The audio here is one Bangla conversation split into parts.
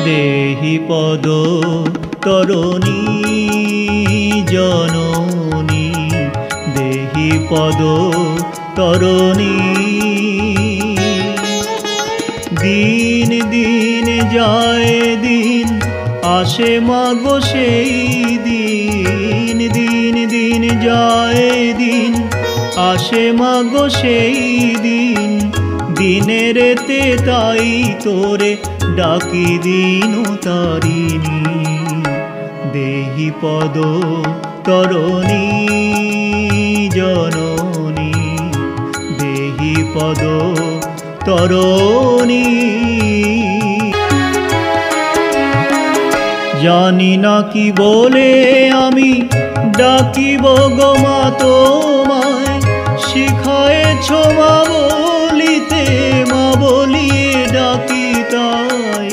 দেহি পদ তরণী জননী, দেহি পদ তরণী। দিন দিন যায় দিন, আসে মাগো সেই দিন। দিন দিন যায় দিন, আসে মাগো সেই দিন। দিনেরেতে তাই তোরে ডাকি দিন তারিণী। দেহি পদ তরণী জননী, দেহি পদ তরণী। জানি না কি বলে আমি ডাকিব গো মা তোমায়, শিখায়েছ মা বলিতে, মা বলিয়ে ডাকি তাই।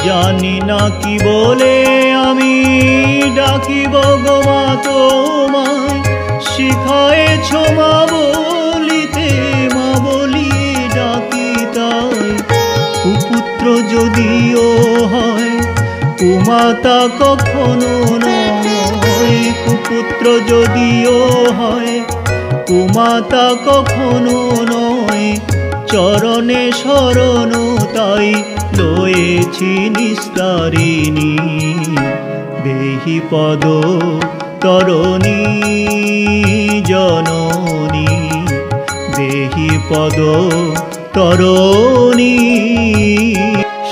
জানি না কি বলে আমি ডাকিব গো মা তোমায়, শিখায়েছ মা বলিতে, মা বলিয়ে ডাকি তাই। কুপুত্র যদিও হয় কুমাতা কখনো নয়, কুপুত্র যদিও হয় কুমাতা কখনো নয়। চরণে শরণ তাই লয়েছি নিস্তারিণী। দেহি পদ তরণী জননী, দেহি পদ তরণী।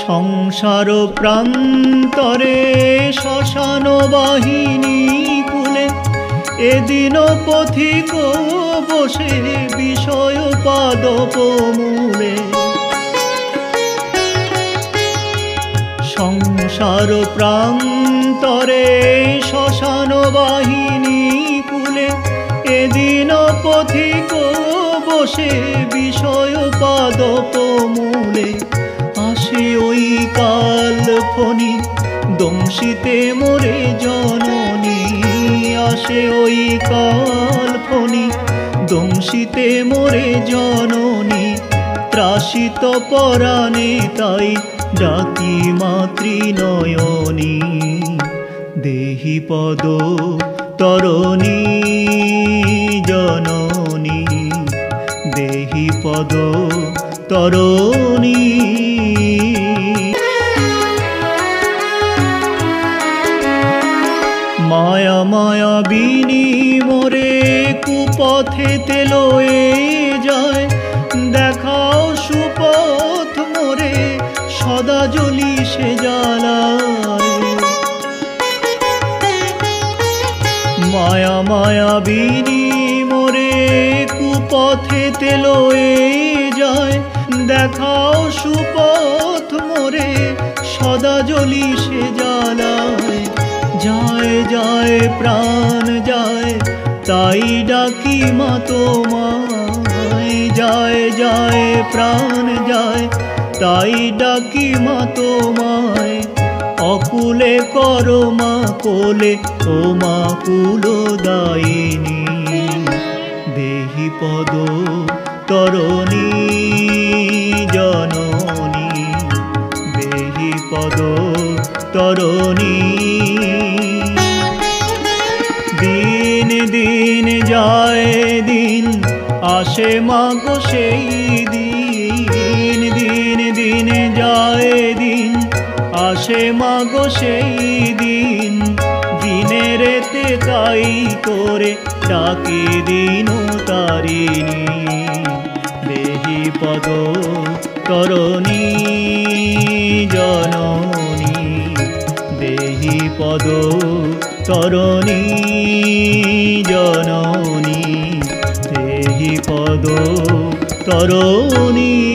সংসার প্রান্তরে শ্মশান বাহিনী কুলে, এদিন পথিক বসে বিষয় পাদপ মূলে। সংসার প্রান্তরে শ্মশান বাহিনী কুলে, এদিন পথিক বসে বিষয় পাদপ মূলে। আসে ওই কাল ফণি দংশিতে মোরে জননী, আসে ওই কাল ফণি দংশিতে মোরে জননী। ত্রাসিত পরাণে তাই ডাকি মাতৃনয়নী। দেহি পদ তরণী জননী, দেহি পদ তরণী। মায়া মায়াবিনী মোরে কুপথেতে লয়ে যায়, দেখাও সুপথ মোরে সদা জ্বলি সে জ্বালায়। মায়া মায়াবিনী মোরে কুপথেতে লয়ে যায়, দেখাও সুপথ মোরে সদা জ্বলি সে জ্বালায়। যায় যায় প্রাণ যায়, তাই ডাকি মা তোমায়। যায় যায় প্রাণ যায়, তাই ডাকি মা তোমায়। অকুলে করো মা কোলে, ও মা কুলদায়িনী। দেহি পদ তরণী জননী, দেহি পদ তরণী। দিন দিন যায় দিন, আসে মাগো সেই দিন। দিন দিন যায় দিন, আসে মাগো সেই দিন। দিনেরেতে তাই তোরে ডাকি দিন তারিণী। দেহি পদ তরণী জননী, দেহি পদ তরণী জননী, দেহি পদ তরণী।